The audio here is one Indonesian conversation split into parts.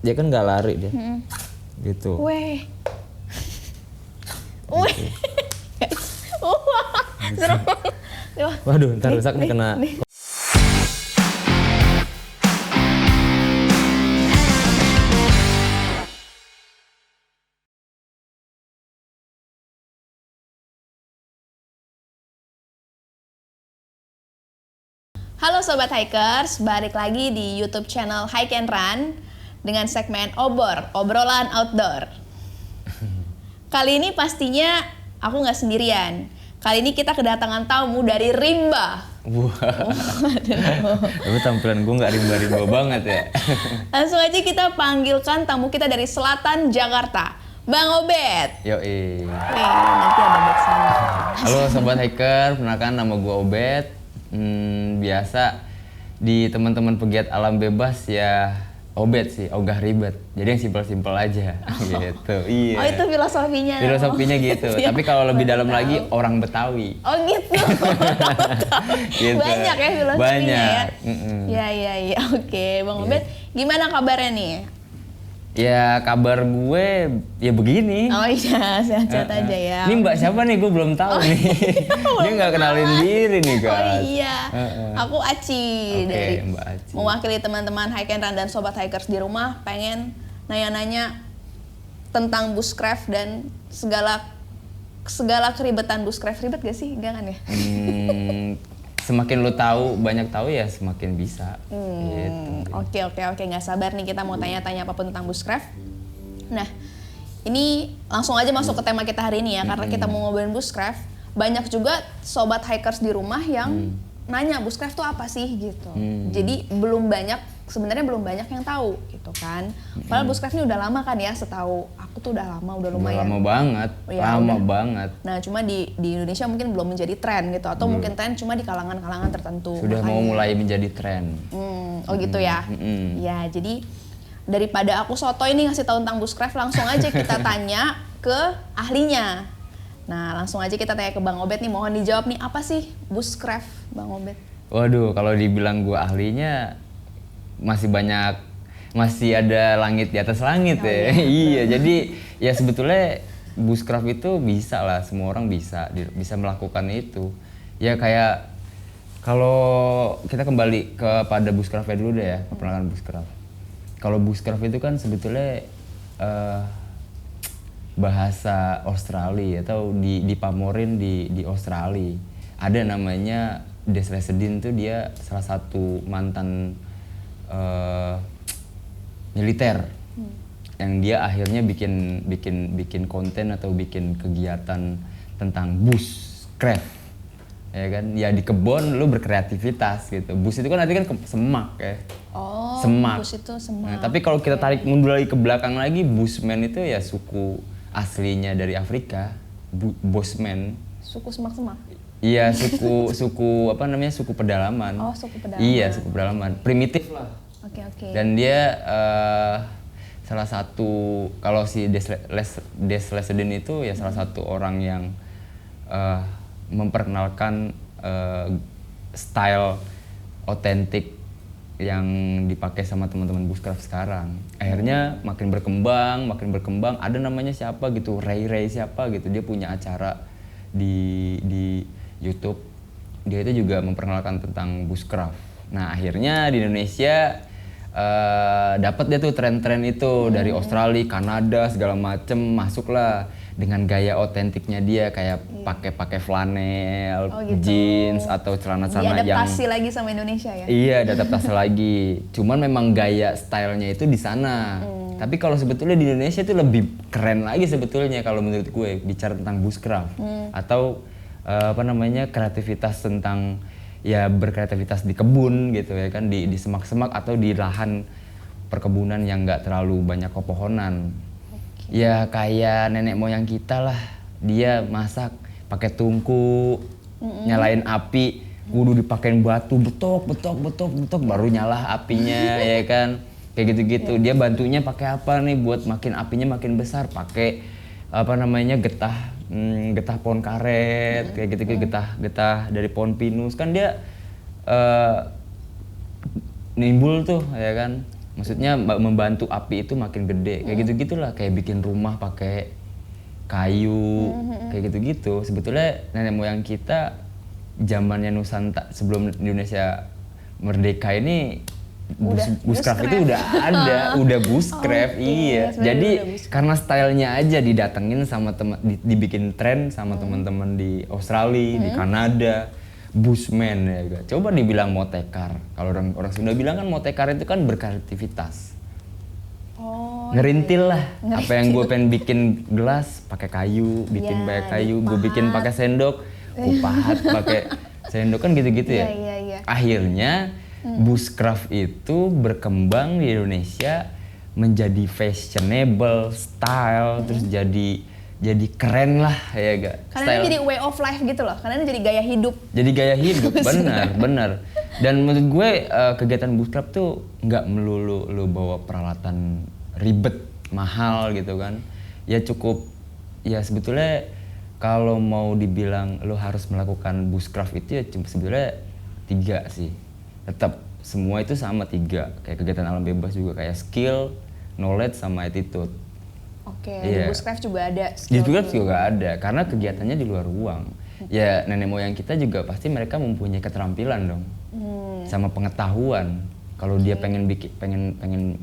dia kan nggak lari dia. Gitu. Weh. Weh. Wah, serem banget. Waduh, ntar rusak nih kena. Halo Sobat Hikers, balik lagi di YouTube channel Hike and Run dengan segmen obrolan outdoor. Kali ini pastinya aku nggak sendirian. Kali ini kita kedatangan tamu dari Rimba. Wah, tapi tampilan gue nggak rimba-rimba banget ya. Langsung aja kita panggilkan tamu kita dari selatan Jakarta, Bang Obet. Yoi. Nanti ada back sound. Halo Sobat Hiker, perkenalkan nama gue Obet. Biasa di teman-teman pegiat alam bebas ya Obet sih, ogah ribet. Jadi yang simpel-simpel aja gitu. Iya. Oh itu filosofinya. Filosofinya gitu. Tapi kalau lebih dalam lagi orang Betawi. Oh gitu. Gitu. Banyak ya filosofinya Banyak. ya. Ya. Oke, Bang Obet, gimana kabarnya nih? Ya kabar gue ya begini. Oh iya, sehat-sehat aja ya. Ini Mbak siapa nih? Gue belum tahu nih. Dia nggak kenalin diri nih guys. Oh iya, aku Aci dari Mbak Aci. mewakili teman-teman Hike and Run dan Sobat Hikers di rumah, pengen nanya-nanya tentang bushcraft dan segala keribetan bushcraft. Ribet gak sih? Enggak kan ya? Semakin lu tahu, banyak tahu ya semakin bisa. Gitu. Oke, nggak sabar nih kita mau tanya-tanya apapun tentang bushcraft. Nah, ini langsung aja masuk ke tema kita hari ini ya, karena kita mau ngobrolin bushcraft. Banyak juga sobat hikers di rumah yang nanya bushcraft tuh apa sih gitu. Jadi sebenarnya belum banyak yang tahu gitu kan. Padahal bushcraft ini udah lama kan ya, setahu aku tuh udah lama, udah lumayan. Lama banget, Ya, lama udah. banget. Nah, cuma di Indonesia mungkin belum menjadi tren gitu, atau mungkin tren cuma di kalangan-kalangan tertentu. Sudah mau Makanya. mulai menjadi tren. Oh gitu ya. Ya, jadi daripada aku sotoy ini ngasih tahu tentang bushcraft, langsung aja kita tanya ke ahlinya. Nah, langsung aja kita tanya ke Bang Obet nih, mohon dijawab nih, apa sih bushcraft, Bang Obet? Waduh, kalau dibilang gua ahlinya masih ada langit di atas langit ya. Iya, jadi ya sebetulnya bushcraft itu bisa lah, semua orang bisa melakukan itu. Ya kayak kalau kita kembali kepada bushcraftnya dulu deh ya, keperluan bushcraft. Kalau bushcraft itu kan sebetulnya bahasa Australia atau dipamorin di Australia. Ada namanya Des Resedin tuh, dia salah satu mantan militer yang dia akhirnya bikin konten atau bikin kegiatan tentang bushcraft, ya kan? Ya di kebun lu berkreativitas gitu. Bush itu kan artinya kan semak ya. Oh, semak. bush itu semak. Nah, tapi kalau kita tarik mundur lagi ke belakang lagi, Bushman itu ya suku aslinya dari Afrika, Bushman. Suku semak-semak? Iya, suku apa namanya, suku pedalaman. Oh, suku pedalaman. Iya, suku pedalaman, primitif lah. Oke. Dan dia salah satu, kalau si Des Resedin itu ya salah satu orang yang memperkenalkan style otentik yang dipakai sama teman-teman bushcraft sekarang. Akhirnya makin berkembang, ada namanya siapa gitu, Ray siapa gitu, dia punya acara di YouTube. Dia itu juga memperkenalkan tentang bushcraft. Nah, akhirnya di Indonesia dapat dia tuh tren-tren itu dari Australia, Kanada segala macem, masuklah dengan gaya otentiknya dia, kayak pakai flanel, jeans atau celana-celana yang diadaptasi lagi sama Indonesia ya? Iya, adaptasi lagi. Cuman memang gaya stylenya itu di sana. Tapi kalau sebetulnya di Indonesia itu lebih keren lagi sebetulnya kalau menurut gue, bicara tentang bushcraft atau kreativitas tentang ya berkreativitas di kebun gitu ya kan, di semak-semak atau di lahan perkebunan yang nggak terlalu banyak pepohonan. Ya kayak nenek moyang kita lah, dia masak pakai tungku, nyalain api, kudu dipakein batu, betok baru nyala apinya ya kan, kayak gitu-gitu. Dia bantunya pakai apa nih buat makin apinya makin besar, pakai getah pohon karet, kayak gitu-gitu, getah dari pohon pinus kan dia nimbul tuh ya kan. Maksudnya membantu api itu makin gede. Kayak gitu-gitulah, kayak bikin rumah pakai kayu, kayak gitu-gitu. Sebetulnya nenek moyang kita zamannya Nusantara sebelum Indonesia merdeka ini bushcraft itu udah ada, udah bushcraft, iya. Jadi karena stylenya aja didatengin sama teman, dibikin tren sama teman-teman di Australia, di Kanada, bushman ya. Coba dibilang motekar. Kalau orang Sunda bilang kan motekar itu kan berkreativitas. Ngerintil lah. Apa yang gue pengen bikin gelas pakai kayu, bikin pakai kayu, gue bikin pakai sendok, gue pahat pakai sendok, kan gitu-gitu ya. Akhirnya bushcraft itu berkembang di Indonesia menjadi fashionable, style, terus jadi keren lah ya gak? Karena ini jadi way of life gitu loh, karena ini jadi gaya hidup. Jadi gaya hidup, benar. Dan menurut gue kegiatan bushcraft tuh nggak melulu lu bawa peralatan ribet, mahal gitu kan. Ya cukup, ya sebetulnya kalau mau dibilang lu harus melakukan bushcraft itu ya sebetulnya 3 sih. Tetap semua itu sama 3, kayak kegiatan alam bebas juga kayak skill, knowledge, sama attitude. Di bushcraft juga ada skill. Di bushcraft juga ada, karena kegiatannya di luar ruang. Ya nenek moyang kita juga pasti mereka mempunyai keterampilan dong, sama pengetahuan. Kalau dia pengen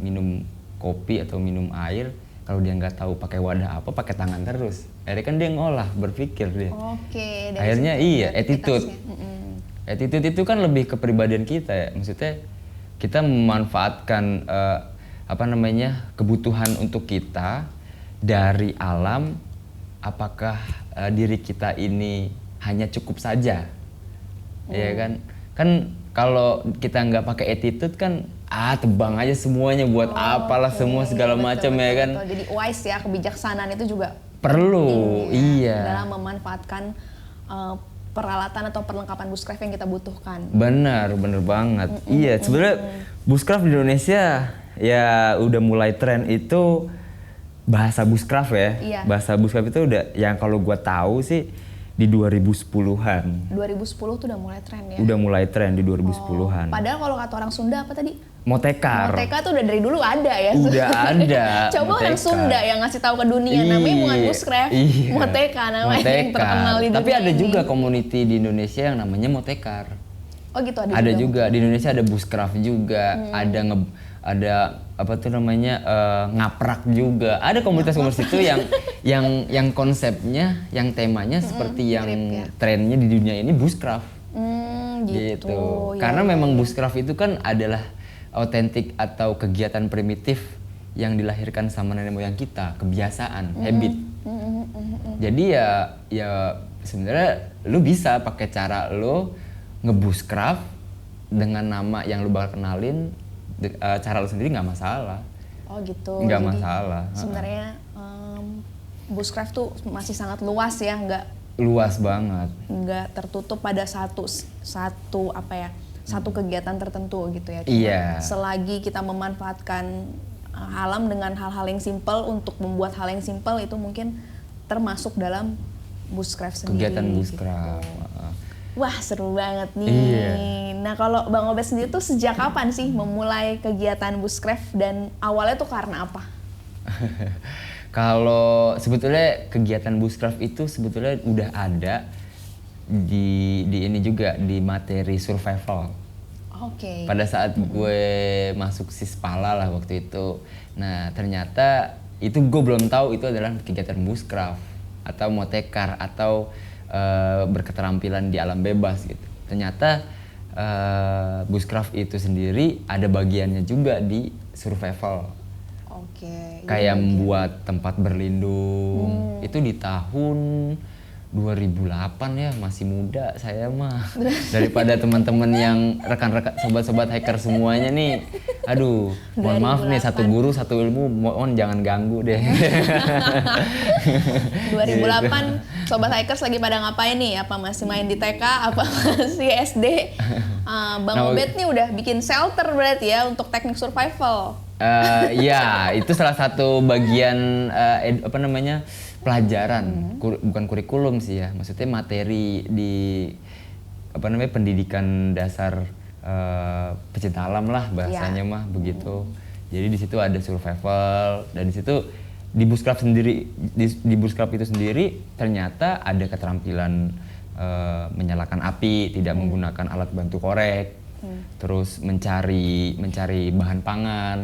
minum kopi atau minum air, kalau dia nggak tahu pakai wadah apa, pakai tangan terus. Akhirnya kan dia ngolah, berpikir dia. Akhirnya attitude. Attitude itu kan lebih ke kepribadian kita ya, maksudnya kita memanfaatkan kebutuhan untuk kita dari alam. Apakah diri kita ini hanya cukup saja, ya kan? Kan kalau kita nggak pakai attitude kan tebang aja semuanya, buat apalah semua segala macam ya kan? Jadi wise ya, kebijaksanaan itu juga perlu, dalam memanfaatkan peralatan atau perlengkapan bushcraft yang kita butuhkan. Benar banget. Iya, sebenarnya bushcraft di Indonesia ya udah mulai tren itu bahasa bushcraft ya. Iya. Bahasa bushcraft itu udah yang kalau gua tahu sih di 2010-an. 2010 tuh udah mulai tren ya? Udah mulai tren di 2010-an. Padahal kalau kata orang Sunda apa tadi? Motekar. Motekar tuh udah dari dulu ada ya? Udah ada. Coba orang Sunda yang ngasih tahu ke dunia, namanya bukan bushcraft, motekar namanya yang terkenal di dunia. Tapi ada juga community di Indonesia yang namanya motekar. Oh gitu, ada juga. Di Indonesia ada bushcraft juga, ada ngaprak juga. Ada komunitas-komunitas itu yang konsepnya, yang temanya seperti yang trennya di dunia ini bushcraft. Gitu. Karena memang bushcraft itu kan adalah autentik atau kegiatan primitif yang dilahirkan sama nenek moyang kita, kebiasaan, habit. Jadi ya sebenarnya lu bisa pakai cara lu ngebushcraft dengan nama yang lu bakal kenalin, cara lu sendiri nggak masalah. Oh gitu. Nggak masalah. Sebenarnya bushcraft tuh masih sangat luas ya, luas banget. Nggak tertutup pada satu kegiatan tertentu gitu ya. Iya. Selagi kita memanfaatkan alam dengan hal-hal yang simpel untuk membuat hal yang simpel, itu mungkin termasuk dalam bushcraft sendiri. Kegiatan bushcraft. Gitu. Wah, seru banget nih. Iya. Nah, kalau Bang Obed sendiri tuh sejak kapan sih memulai kegiatan bushcraft dan awalnya tuh karena apa? Kalau sebetulnya kegiatan bushcraft itu sebetulnya udah ada di ini juga, di materi survival. Pada saat gue masuk Sispala lah waktu itu. Nah, ternyata itu gue belum tahu itu adalah kegiatan bushcraft atau motekar atau berketerampilan di alam bebas gitu. Ternyata bushcraft itu sendiri ada bagiannya juga di survival. Kayak membuat tempat berlindung. Itu di tahun 2008 ya, masih muda saya mah. Daripada teman-teman yang rekan-rekan sobat-sobat hacker semuanya nih. Aduh, mohon maaf nih, satu guru satu ilmu, mohon jangan ganggu deh. 2008 sobat hackers lagi pada ngapain nih? Apa masih main di TK? Apa masih SD? Bang Obed nih udah bikin shelter berarti ya untuk teknik survival. Ya, itu salah satu bagian pelajaran, bukan kurikulum sih ya, maksudnya materi di pendidikan dasar pecinta alam lah bahasanya mah begitu. Jadi di situ ada survival dan di situ di bushcraft sendiri di bushcraft itu sendiri ternyata ada keterampilan menyalakan api, tidak menggunakan alat bantu korek, terus mencari bahan pangan,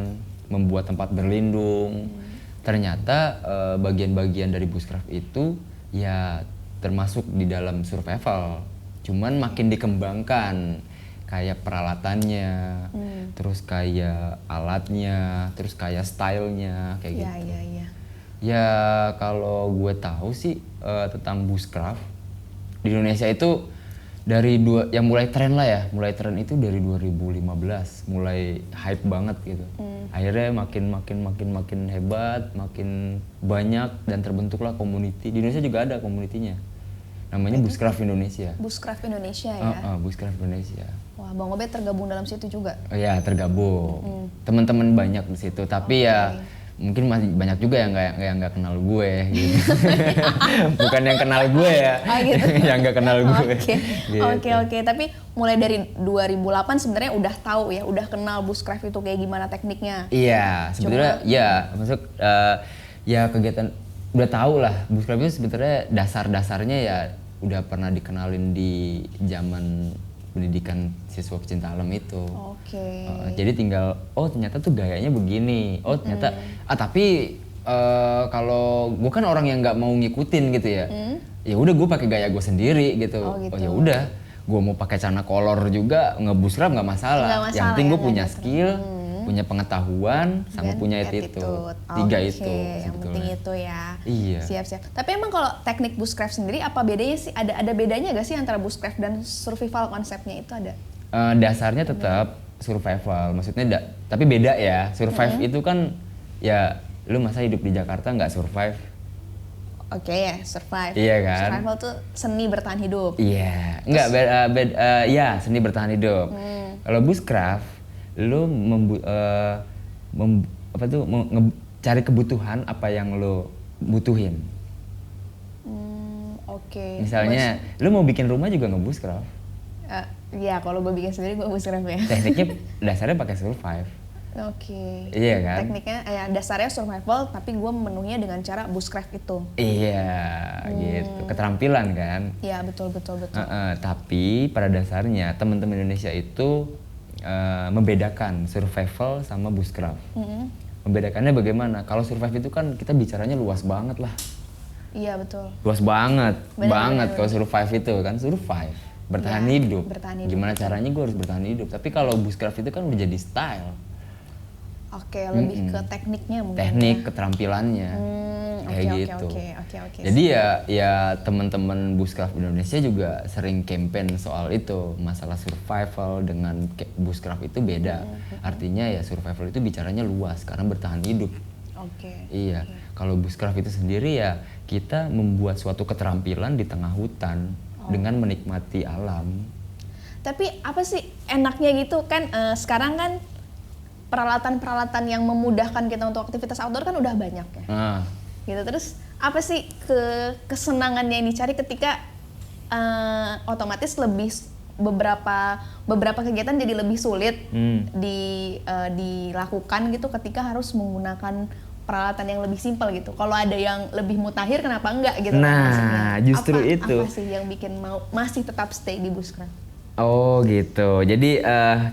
membuat tempat berlindung. Ternyata bagian-bagian dari bushcraft itu ya termasuk di dalam survival, cuman makin dikembangkan kayak peralatannya, terus kayak alatnya, terus kayak stylenya kayak gitu. Iya. Ya kalau gue tahu sih tentang bushcraft di Indonesia itu dari yang mulai tren lah ya, mulai tren itu dari 2015 mulai hype banget gitu. Akhirnya makin hebat, makin banyak dan terbentuklah community. Di Indonesia juga ada community-nya. Namanya Bushcraft Indonesia. Bushcraft Indonesia ya. Bushcraft Indonesia. Wah, Bang Obet tergabung dalam situ juga. Oh ya, tergabung. Teman-teman banyak di situ, tapi ya mungkin masih banyak juga yang nggak kenal gue gitu. Bukan yang kenal gue ya. Gitu. Yang nggak kenal gue. Oke. Tapi mulai dari 2008 sebenarnya udah tahu ya, udah kenal bushcraft itu kayak gimana tekniknya. Iya, sebetulnya ya maksud ya kegiatan udah tahu lah. Bushcraft itu sebetulnya dasar-dasarnya ya udah pernah dikenalin di zaman pendidikan siswa pecinta alam itu. Oke. Jadi tinggal ternyata tuh gayanya begini. Ternyata tapi kalau gue kan orang yang nggak mau ngikutin gitu ya. Ya udah gue pakai gaya gue sendiri gitu. Gitu. Ya udah, gue mau pakai celana kolor juga ngebushcraft nggak masalah. Yang penting gue punya skill, punya pengetahuan, sama dan punya attitude. 3 itu yang penting itu ya. Iya. Siap. Tapi emang kalau teknik bushcraft sendiri apa bedanya sih? Ada bedanya gak sih antara bushcraft dan survival konsepnya itu ada? Dasarnya tetap survival, maksudnya tapi beda ya. Survive itu kan ya lu masa hidup di Jakarta nggak survive? Oke ya, survive. Iya kan? Survival tuh seni bertahan hidup. Iya, nggak ya seni bertahan hidup. Kalau bushcraft lu cari kebutuhan apa yang lu butuhin. Oke. Misalnya lu mau bikin rumah juga ngebushcraft. Iya, kalau gue bikin sendiri gue bushcraft ya. Tekniknya dasarnya pakai survive. Oke. Iya kan? Tekniknya dasarnya survival tapi gue memenuhinya dengan cara bushcraft itu. Iya, gitu. Keterampilan kan? Iya, betul. Tapi pada dasarnya teman-teman Indonesia itu membedakan survival sama bushcraft. Membedakannya bagaimana? Kalau survive itu kan kita bicaranya luas banget lah. Iya, betul. Luas banget, Bener. kalau survive itu kan survive, bertahan hidup. Gimana caranya gue harus bertahan hidup. Tapi kalau bushcraft itu kan udah jadi style. Oke, lebih ke tekniknya mungkin. Teknik, keterampilannya. Kayak gitu. Oke. Jadi ya teman-teman bushcraft Indonesia juga sering campaign soal itu, masalah survival dengan bushcraft itu beda. Artinya ya survival itu bicaranya luas karena bertahan hidup. Oke. Iya. Kalau bushcraft itu sendiri ya kita membuat suatu keterampilan di tengah hutan dengan menikmati alam. Tapi apa sih enaknya gitu kan sekarang kan peralatan-peralatan yang memudahkan kita untuk aktivitas outdoor kan udah banyak ya. Gitu, terus apa sih kesenangannya yang dicari ketika otomatis lebih beberapa kegiatan jadi lebih sulit dilakukan gitu ketika harus menggunakan peralatan yang lebih simpel gitu. Kalau ada yang lebih mutakhir kenapa enggak gitu? Nah, justru itu. Apa sih yang bikin masih tetap stay di bushcraft? Oh gitu. Jadi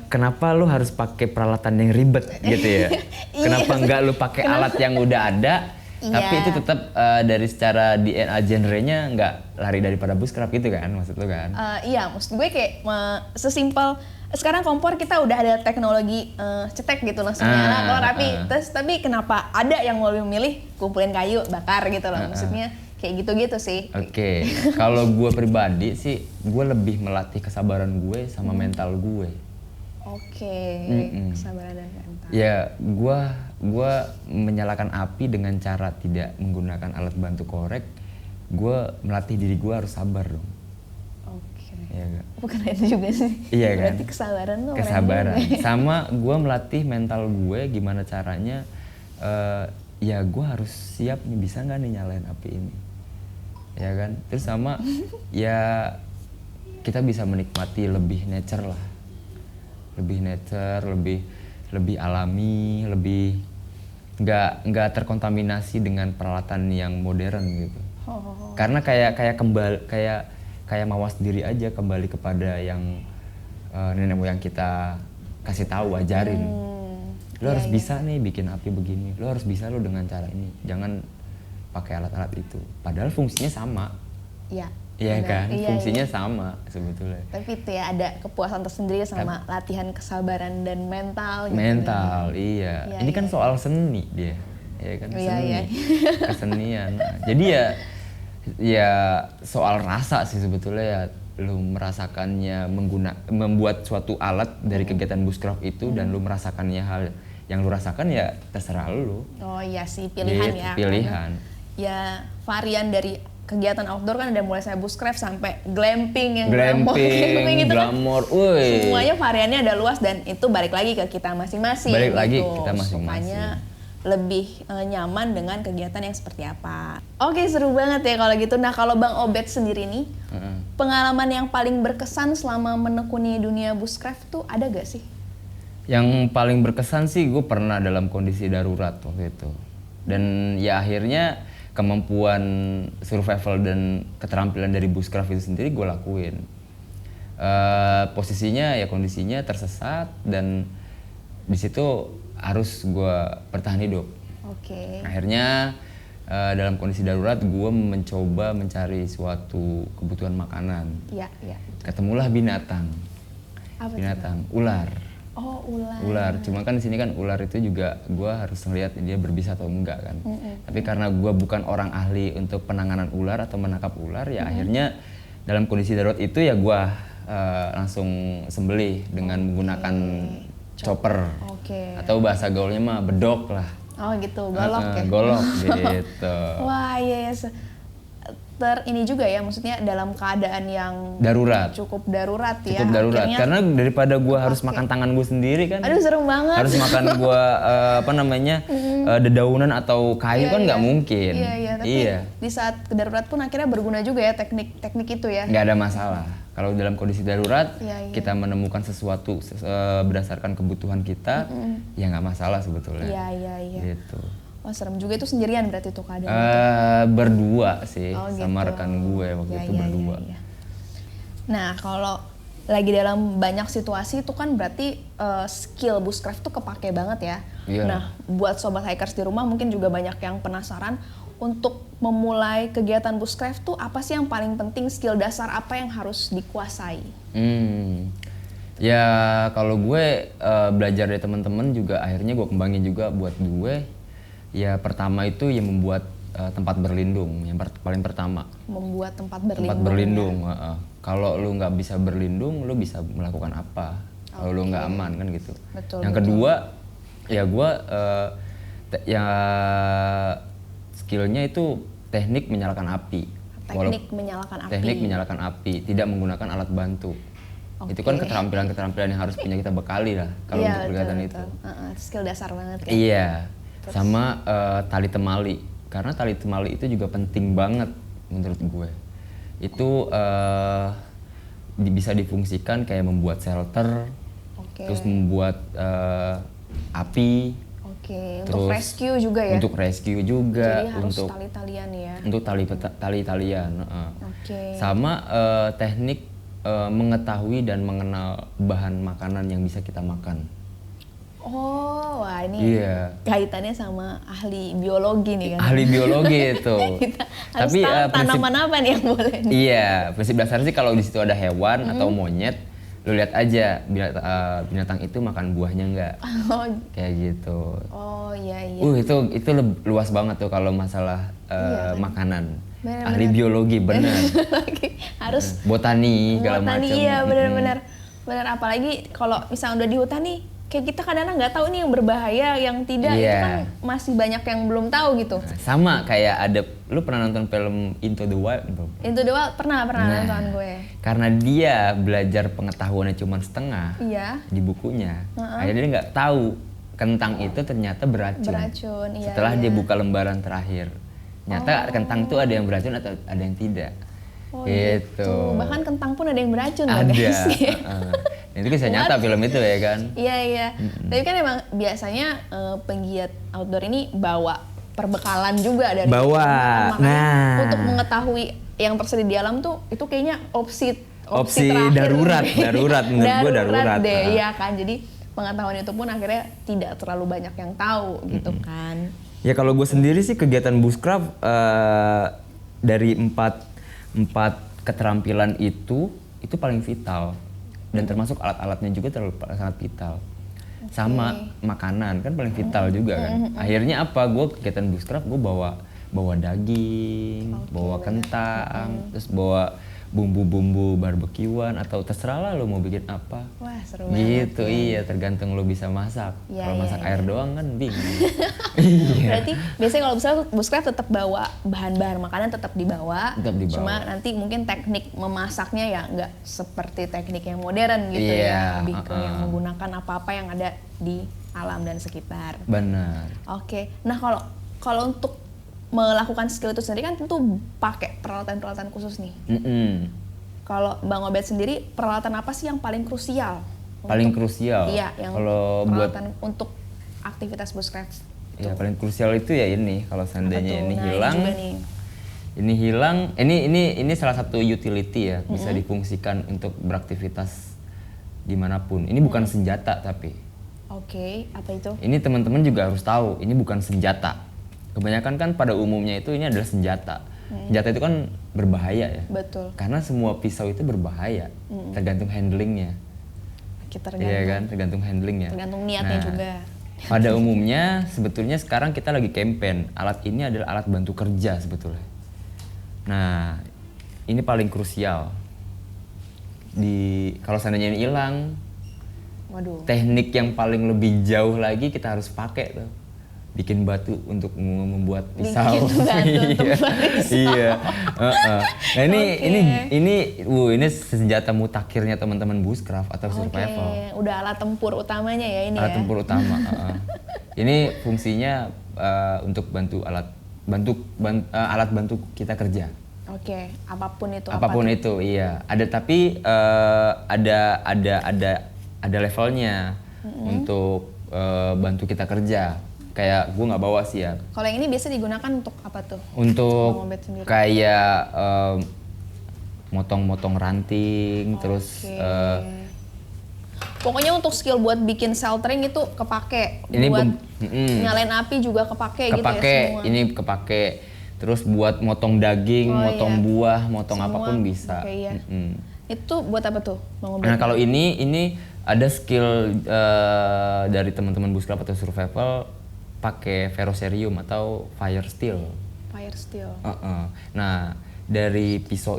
kenapa lu harus pakai peralatan yang ribet gitu ya? Kenapa enggak lu pakai alat yang udah ada? Tapi itu tetap dari secara DNA genre-nya nggak lari daripada bushcraft gitu kan, maksud lu kan? Iya, maksud gue kayak sesimpel sekarang kompor kita udah ada teknologi cetek gitu langsung nyala kalau rapi. Tapi kenapa ada yang mau memilih kumpulin kayu bakar gitu loh, maksudnya kayak gitu-gitu sih. Oke. Kalau gue pribadi sih, gue lebih melatih kesabaran gue sama mental gue. Oke. Kesabaran dan mental. Ya, gue menyalakan api dengan cara tidak menggunakan alat bantu korek. Gue melatih diri gue harus sabar dong. Oke. Iya gak? Bukan itu juga sih. Iya kan? Berarti kesabaran tuh. Kesabaran. Sama gue melatih mental gue gimana caranya. Ya gue harus siap nih, bisa nggak nih nyalain api ini. Ya kan? Terus sama ya kita bisa menikmati lebih nature lah. Lebih nature, lebih alami, lebih nggak terkontaminasi dengan peralatan yang modern gitu. Karena kayak mawas diri aja, kembali kepada yang nenek moyang kita kasih tahu, ajarin. Lo harus bisa nih bikin api begini, lo harus bisa lo dengan cara ini, jangan pakai alat-alat itu. Padahal fungsinya sama. Iya kan, fungsinya sama sebetulnya. Tapi itu ya ada kepuasan tersendiri sama latihan kesabaran dan mental gitu. Mental, iya. Ini kan soal seni dia, ya kan, seni, kesenian. Nah, jadi ya soal rasa sih sebetulnya ya. Lu merasakannya membuat suatu alat dari kegiatan bushcraft itu dan lu merasakannya hal yang lu rasakan ya terserah lu. Oh iya sih, pilihan ya. Pilihan. Ya varian dari kegiatan outdoor kan ada mulai saya bushcraft sampai glamping itu glamour, kan semuanya variannya ada luas dan itu balik lagi ke kita masing-masing. Supaya lebih nyaman dengan kegiatan yang seperti apa. Oke, seru banget ya kalau gitu. Nah, kalau Bang Obed sendiri nih, pengalaman yang paling berkesan selama menekuni dunia bushcraft tuh ada gak sih? Yang paling berkesan sih gue pernah dalam kondisi darurat waktu itu. Dan ya akhirnya kemampuan survival dan keterampilan dari bushcraft itu sendiri gue lakuin. Posisinya ya kondisinya tersesat dan di situ harus gue bertahan hidup. Akhirnya dalam kondisi darurat gue mencoba mencari suatu kebutuhan makanan. Ketemulah binatang. Ular. Oh, ular. Ular, cuma kan di sini kan ular itu juga gue harus ngeliat dia berbisa atau enggak kan. Tapi karena gue bukan orang ahli untuk penanganan ular atau menangkap ular, ya akhirnya dalam kondisi darurat itu ya gue langsung sembelih dengan menggunakan chopper. Atau bahasa gaulnya mah bedok lah. Oh gitu, golok ya? Golok gitu. Wah iya, ini juga ya, maksudnya dalam keadaan yang darurat, cukup darurat ya. Cukup darurat, karena daripada gue harus makan tangan gue sendiri kan. Aduh serem banget. Harus makan gue dedaunan atau kayu kan nggak mungkin. Tapi di saat darurat pun akhirnya berguna juga ya teknik itu ya. Nggak ada masalah. Kalau dalam kondisi darurat kita menemukan sesuatu berdasarkan kebutuhan kita, ya nggak masalah sebetulnya. Gitu. Wah serem juga, itu sendirian berarti tuh keadaan berdua sih, sama rekan gue waktu itu berdua. Nah kalau lagi dalam banyak situasi itu kan berarti skill bushcraft tuh kepake banget ya. Nah buat sobat hikers di rumah mungkin juga banyak yang penasaran, untuk memulai kegiatan bushcraft tuh apa sih yang paling penting, skill dasar apa yang harus dikuasai? Ya kalau gue belajar dari teman-teman juga akhirnya gue kembangin juga buat gue. Ya pertama itu ya membuat tempat berlindung, yang paling pertama. Membuat tempat berlindung. Tempat berlindung. Ya? Kalau lu nggak bisa berlindung, lu bisa melakukan apa? Kalau lu nggak aman kan gitu. Yang kedua, ya gue skillnya itu teknik menyalakan api. Teknik menyalakan api, tidak menggunakan alat bantu. Itu kan keterampilan-keterampilan yang harus punya kita bekali lah kalau untuk kegiatan itu. Skill dasar banget kan. Iya. Sama tali temali, karena tali temali itu juga penting banget menurut gue. Itu bisa difungsikan kayak membuat shelter, terus membuat api, untuk rescue juga ya? Untuk rescue juga. Jadi harus tali-talian ya? Untuk tali-talian. Sama teknik mengetahui dan mengenal bahan makanan yang bisa kita makan. Oh, wah ini kaitannya sama ahli biologi nih kan? Ahli biologi itu. Kita harus tahu tanaman apa nih yang boleh nih. Iya, prinsip dasarnya sih kalau di situ ada hewan atau monyet, lu lihat aja binatang itu makan buahnya nggak. Kayak gitu. Oh iya. Itu luas banget tuh kalau masalah makanan. Ahli biologi bener. Harus botani segala macam. Iya benar-benar. Benar, apalagi kalau misalnya udah di hutan nih, kayak kita kadang-kadang nggak tahu nih yang berbahaya, yang tidak. Itu kan masih banyak yang belum tahu gitu. Sama kayak lu pernah nonton film Into the Wild belum? Into the Wild pernah nonton gue. Karena dia belajar pengetahuannya cuma setengah di bukunya, akhirnya dia nggak tahu kentang itu ternyata beracun. Setelah dia buka lembaran terakhir, ternyata kentang tuh ada yang beracun atau ada yang tidak. Gitu. Bahkan kentang pun ada yang beracun. Ada. Itu kisah nyata film itu ya kan. Iya. Tapi kan emang biasanya penggiat outdoor ini bawa perbekalan juga dari Bawa. Makanya untuk mengetahui yang tersedia di alam tuh itu kayaknya opsi terakhir darurat menurut gue darurat deh, ya kan. Jadi pengetahuan itu pun akhirnya tidak terlalu banyak yang tahu gitu kan. Ya kalau gue sendiri sih kegiatan bushcraft dari empat keterampilan itu paling vital dan termasuk alat-alatnya juga sangat vital. Sama makanan kan paling vital juga kan. Akhirnya apa? Gue kegiatan bushcraft gue bawa daging, bawa kentang, terus bawa bumbu-bumbu barbekyuan atau terserah lah lo mau bikin apa. Wah, seru gitu banget. Iya, tergantung lo bisa masak. Kalau masak air doang kan bingung. Berarti biasanya kalau misalnya bushcraft tetap bawa bahan-bahan makanan tetap dibawa. Cuma nanti mungkin teknik memasaknya ya nggak seperti teknik yang modern gitu ya. Lebih ke yang menggunakan apa-apa yang ada di alam dan sekitar. Benar. Oke. Nah, kalau untuk melakukan skill itu sendiri kan tentu pakai peralatan-peralatan khusus nih. Kalau Bang Obed sendiri, peralatan apa sih yang paling krusial? Krusial? Iya, yang kalau peralatan untuk aktivitas bushcraft. Ya paling krusial itu ya ini, kalau seandainya ini hilang. Ini salah satu utility ya, bisa difungsikan untuk beraktivitas dimanapun. Ini bukan senjata tapi. Oke, apa itu? Ini teman-teman juga harus tahu, ini bukan senjata. Kebanyakan kan pada umumnya itu ini adalah senjata. Senjata itu kan berbahaya ya. Betul. Karena semua pisau itu berbahaya, tergantung handlingnya. Iya kan, tergantung handlingnya. Tergantung niatnya juga. Pada umumnya sebetulnya sekarang kita lagi campaign, alat ini adalah alat bantu kerja sebetulnya. Nah, ini paling krusial. Kalau seandainya ini hilang, teknik yang paling lebih jauh lagi kita harus pakai tuh. Bikin batu untuk membuat pisau. Bikin batu untuk membuat pisau. Iya. Nah ini senjata mutakhirnya teman-teman bushcraft atau survival. Udah alat tempur utamanya ya ini. Alat tempur utama. Ini fungsinya untuk alat bantu kita kerja. Oke, apapun itu. Apapun itu, iya. Tapi ada levelnya untuk bantu kita kerja. Kayak gue nggak bawa sih ya. Kalau yang ini biasa digunakan untuk apa tuh? Untuk kayak motong-motong ranting, terus pokoknya untuk skill buat bikin sheltering itu kepake. Ini buat nyalain api juga kepake gitu ya semua. Ini kepake. Terus buat motong daging, motong buah, motong semua, apapun bisa. Iya. Itu buat apa tuh? Nah kalau ini ada skill dari teman-teman bushcraft atau survival pakai ferrocerium atau fire steel. Fire steel. Nah dari pisau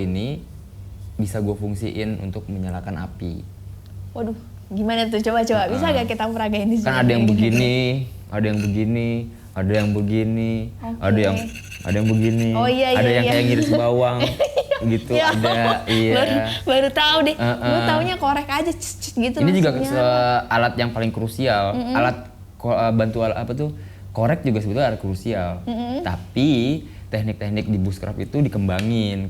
ini bisa gue fungsiin untuk menyalakan api. Waduh, gimana tuh? Coba bisa gak kita peragain di sini? Kan ada yang begini, ada yang begini, ada yang begini, ada yang begini, ada yang kayak ngiris bawang. Gitu ya, ada baru tahu deh. Gue taunya korek aja gitu. Ini juga alat yang paling krusial. Alat bantu apa tuh? Korek juga sebetulnya alat krusial. Tapi teknik-teknik di bushcraft itu dikembangin,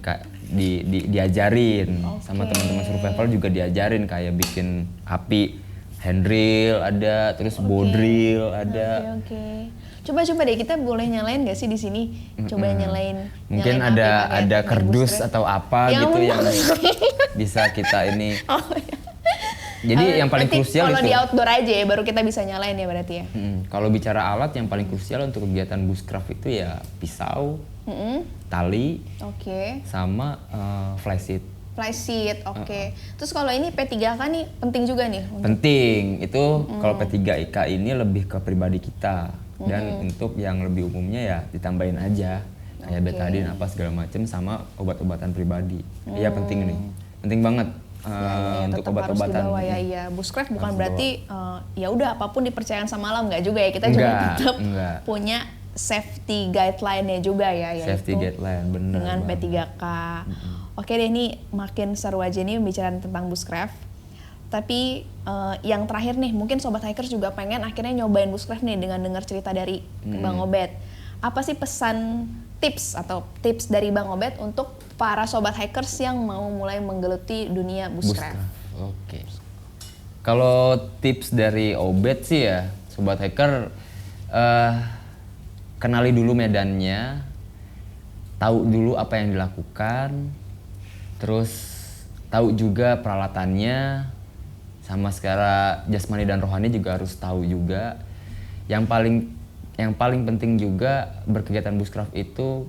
diajarin sama teman-teman survival juga diajarin kayak bikin api, handrail ada, terus bodril ada. Coba deh kita boleh nyalain nggak sih di sini? Coba nyalain. Mungkin ada kardus atau apa ya, gitu yang bisa kita ini. Jadi yang paling krusial kalau itu. Kalau di outdoor aja ya baru kita bisa nyalain ya berarti ya. Kalau bicara alat yang paling krusial untuk kegiatan bushcraft itu ya pisau, tali, sama flysheet. Flysheet, Terus kalau ini P3K nih penting juga nih? Penting, itu kalau P3K ini lebih ke pribadi kita. Dan untuk yang lebih umumnya ya ditambahin aja. Kayak betadine apa segala macam sama obat-obatan pribadi. Iya penting nih, penting banget. Untuk obat-obatan ya bushcraft bukan berarti ya udah apapun dipercayakan sama alam nggak juga ya, kita juga tetap punya safety guideline-nya juga ya, safety guideline bener dengan P3K. Oke deh, ini makin seru aja nih pembicaraan tentang bushcraft. Tapi yang terakhir nih, mungkin sobat hikers juga pengen akhirnya nyobain bushcraft nih dengan dengar cerita dari Bang Obed. Apa sih pesan tips dari Bang Obed untuk para sobat hikers yang mau mulai menggeluti dunia bushcraft? Oke. Kalau tips dari Obet sih ya, sobat hacker, kenali dulu medannya, tahu dulu apa yang dilakukan, terus tahu juga peralatannya, sama secara jasmani dan rohani juga harus tahu juga. Yang paling penting juga berkegiatan bushcraft itu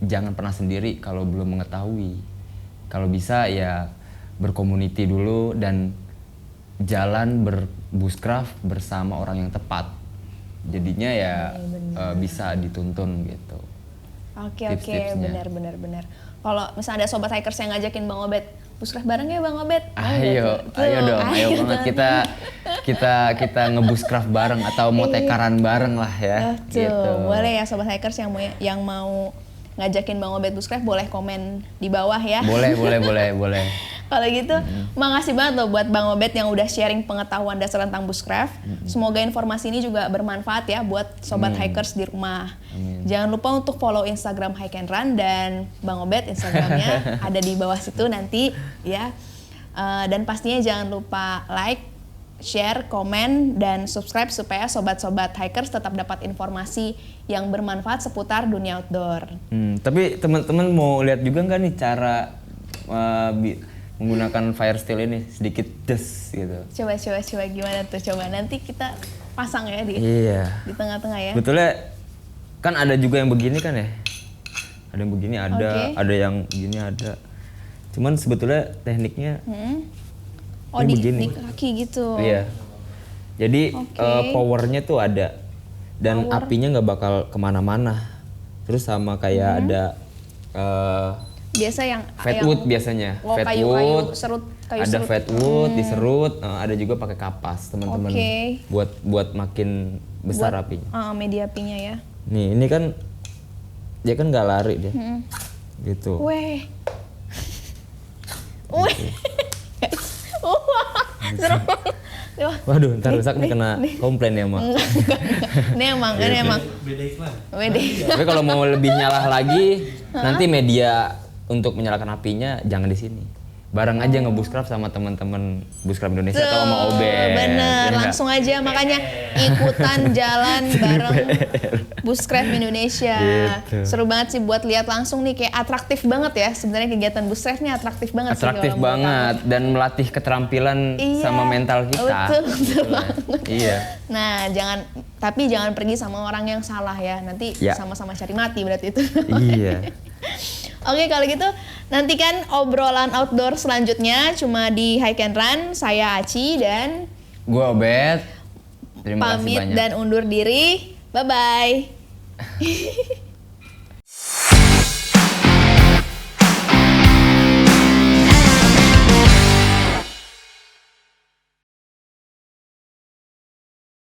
jangan pernah sendiri kalau belum mengetahui. Kalau bisa ya berkomuniti dulu dan jalan berbushcraft bersama orang yang tepat. Jadinya ya bisa dituntun gitu. Oke, Tips-tipsnya. benar. Kalau misalnya ada sobat hikers yang ngajakin Bang Obet, bushcraft bareng ya Bang Obet. Ayo dong, ayo banget kita ngebushcraft bareng atau mau tekaran bareng lah ya. Gitu. Boleh ya sobat hikers yang mau ngajakin Bang Obet bushcraft boleh komen di bawah ya. Boleh. Kalau gitu, makasih banget loh buat Bang Obet yang udah sharing pengetahuan dasar tentang bushcraft. Semoga informasi ini juga bermanfaat ya buat sobat hikers di rumah. Jangan lupa untuk follow Instagram Hike and Run dan Bang Obet Instagramnya ada di bawah situ nanti ya. Dan pastinya jangan lupa like, share, komen, dan subscribe supaya sobat-sobat hikers tetap dapat informasi yang bermanfaat seputar dunia outdoor. Tapi teman-teman mau lihat juga nggak nih cara menggunakan fire steel ini sedikit des gitu. Coba gimana tuh? Coba nanti kita pasang ya di tengah-tengah ya. Betulnya kan ada juga yang begini kan ya. Ada yang begini ada yang begini ada. Cuman sebetulnya tekniknya di begini. kaki gitu. Iya. Jadi powernya tuh ada dan apinya nggak bakal kemana-mana. Terus sama kayak ada biasa yang fatwood biasanya. Kayu serut. Ada fatwood diserut, ada juga pakai kapas teman-teman buat makin besar apinya. Media apinya ya. Nih ini kan dia kan nggak lari dia, gitu. Weh. Waduh, ntar rusak nih kena komplain ya, Mak. Ini emang. Beda. Tapi kalau mau lebih nyala lagi, nanti media untuk menyalakan apinya jangan di sini. Bareng aja ngebushcraft sama teman-teman Bushcraft Indonesia atau sama Obet. Bener, langsung aja makanya ikutan jalan bareng Bushcraft Indonesia. Gitu. Seru banget sih buat lihat langsung nih, kayak atraktif banget ya. Sebenarnya kegiatan Bushcraft ini atraktif banget sih. Atraktif banget dan melatih keterampilan sama mental kita. Betul banget. Iya. Nah, jangan pergi sama orang yang salah ya. Nanti sama-sama cari mati berarti itu. Iya. Oke, kalau gitu nantikan obrolan outdoor selanjutnya cuma di Hike and Run. Saya Aci dan Gua Obet. Terima kasih pamit banyak. dan undur diri. Bye-bye.